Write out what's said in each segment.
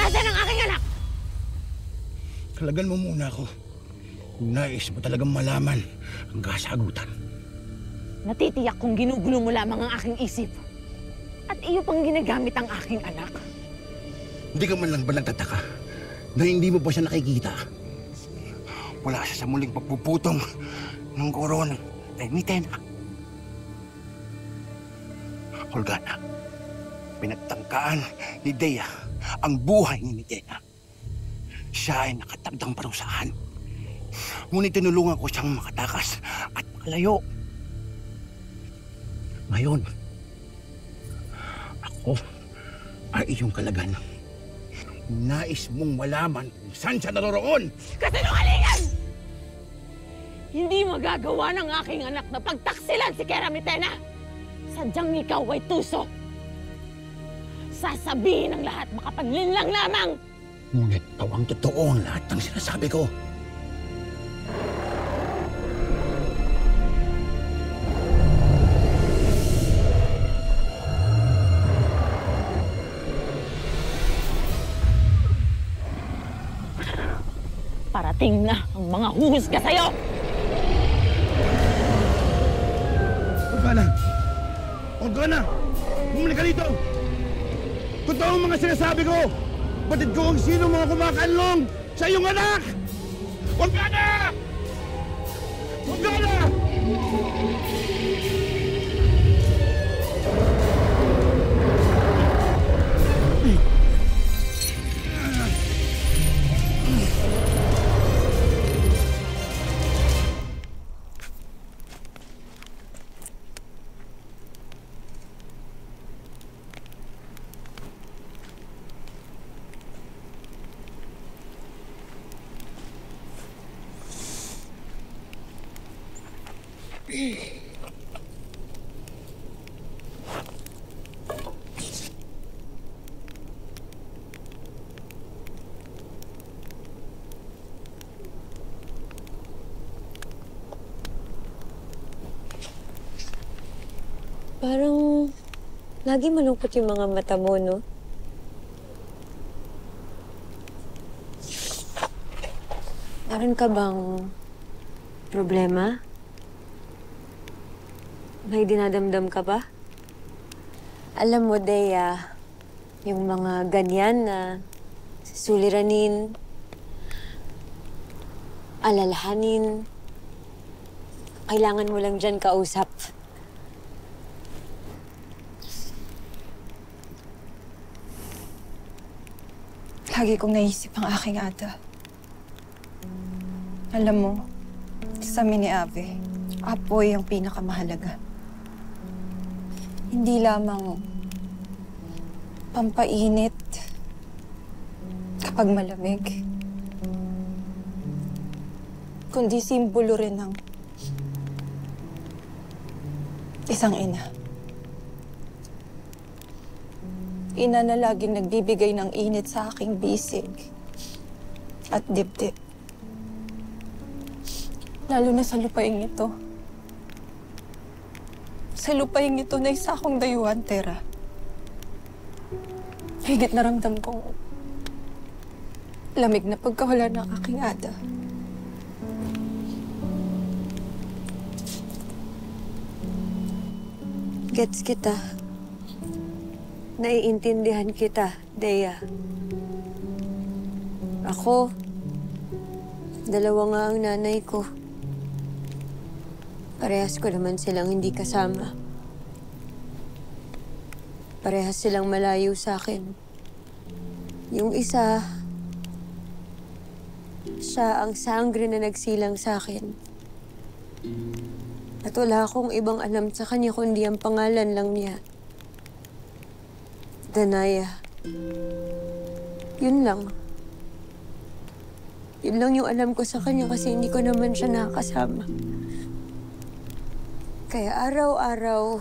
Nasaan ang aking anak? Kalagan mo muna ako. Nais mo talagang malaman ang kasagutan. Natitiyak kong ginugulo mo lamang ang aking isip. At iyo pang ginagamit ang aking anak. Hindi ka man lang ba nagtataka na hindi mo pa siya nakikita? Wala siya sa muling pagpuputong ng korona kay Mitena. Holgana, pinagtangkaan ni Dea ang buhay ni Mitena. Siya ay nakatagdang parusahan. Ngunit tinulungan ko siyang makatakas at makalayo. Ngayon, ako ay iyong kalagan. Nais mong malaman kung saan siya naroroon. Kasinungalingan! Hindi magagawa ng aking anak na pagtaksilan si Kera Mitena. Sadyang ikaw ay tuso. Sasabihin ang lahat makapaglinlang lamang. Ngunit tawang totoo ang lahat ng sinasabi ko. Parating na ang mga huhusga sa'yo! Holgana! Holgana! Bumalik ka dito! Totoo ang mga sinasabi ko! Batid ko kung sino mga kumakanlong sa iyong anak! Holgana! Holgana! Parang lagi malungkot yung mga mata mo, no? Meron ka bang problema? May dinadamdam ka ba? Alam mo, Dea, yung mga ganyan na suliranin, alalahanin, kailangan mo lang dyan kausap. Lagi kong naisip ang aking Ada. Alam mo, sa amin ni Ave, apoy ang pinakamahalaga. Hindi lamang pampainit kapag malamig, kundi simbolo rin ng isang ina. Ina na laging nagbibigay ng init sa aking bisig at dibdib. Lalo na sa lupaing ito. Sa lupaing ito na isa akong dayuhan, Tera. Higit na ramdam kong lamig na pagkawala ng aking Ada. Gets kita. Naiintindihan kita, Dea. Ako, dalawa nga ang nanay ko. Parehas ko naman silang hindi kasama. Parehas silang malayo sa akin. Yung isa, siya ang sangre na nagsilang sa akin. At wala akong ibang alam sa kanya kundi ang pangalan lang niya. Danaya. Yun lang. Yun lang yung alam ko sa kanya kasi hindi ko naman siya nakakasama. Kaya araw-araw,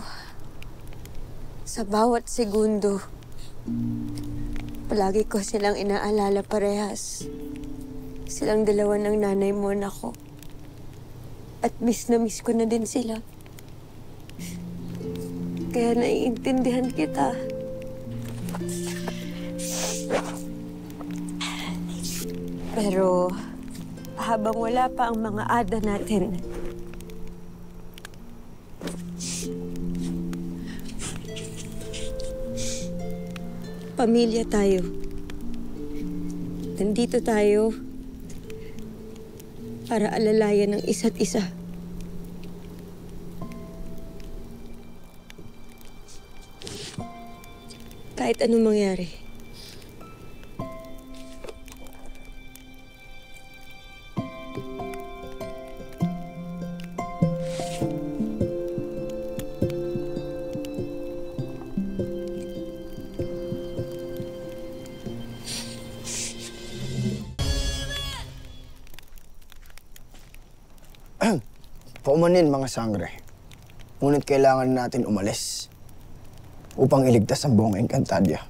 sa bawat segundo, palagi ko silang inaalala parehas. Silang dalawa ng nanay mo na ako. At miss na miss ko na din sila. Kaya naiintindihan kita. Pero habang wala pa ang mga ada natin, pamilya tayo. Nandito tayo para alalayan ng isa't isa. Kahit anong mangyari. Paumanin mga sangre. Ngunit kailangan natin umalis upang iligtas ang buong Encantadia.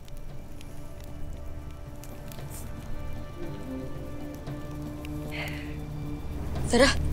Tara!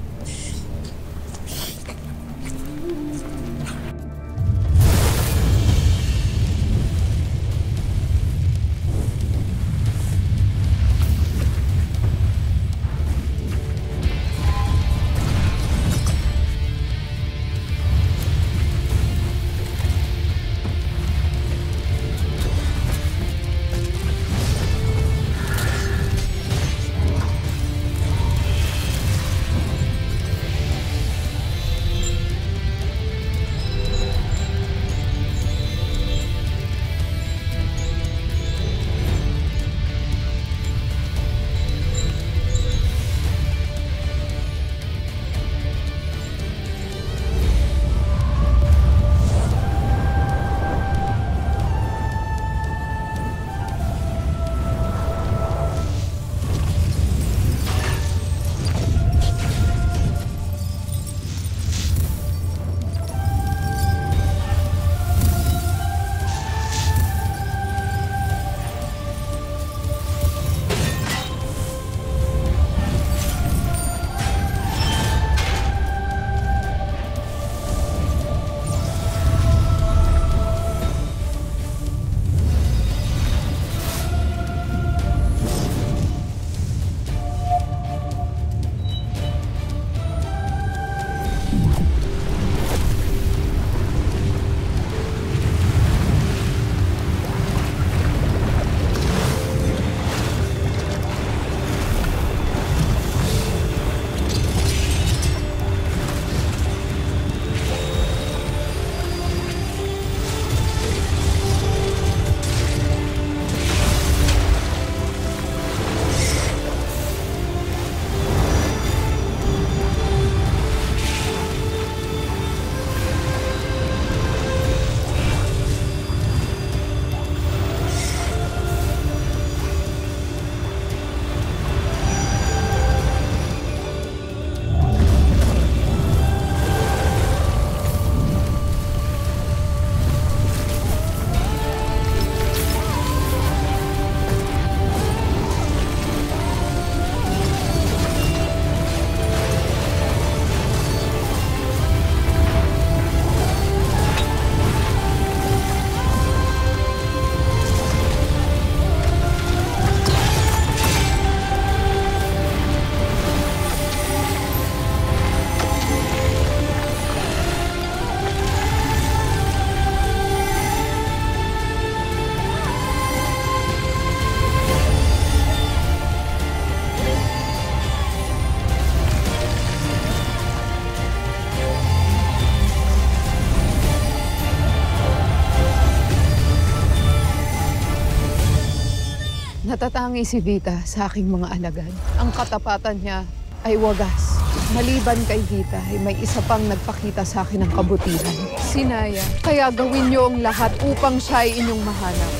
Natatangi si Vita sa aking mga alagad. Ang katapatan niya ay wagas. Maliban kay Vita, ay may isa pang nagpakita sa akin ng kabutihan. Si Naya. Kaya gawin niyo ang lahat upang siya ay inyong mahanap.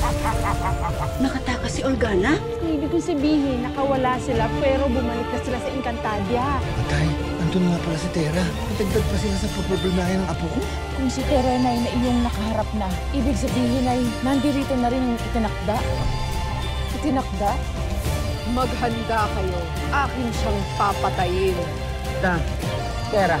Nakatakas si Olgana? Ibig kong sabihin, nakawala sila pero bumalik na sila sa Encantadia. Tay, andun nga pala si Tera. Natagdag pa sila sa problemahin ng apo ko. Kung si Terenay na iyong nakaharap na, ibig sabihin ay nandirito na rin ang itinakda. Itinakda? Maghanda kayo. Akin siyang papatayin. Tera,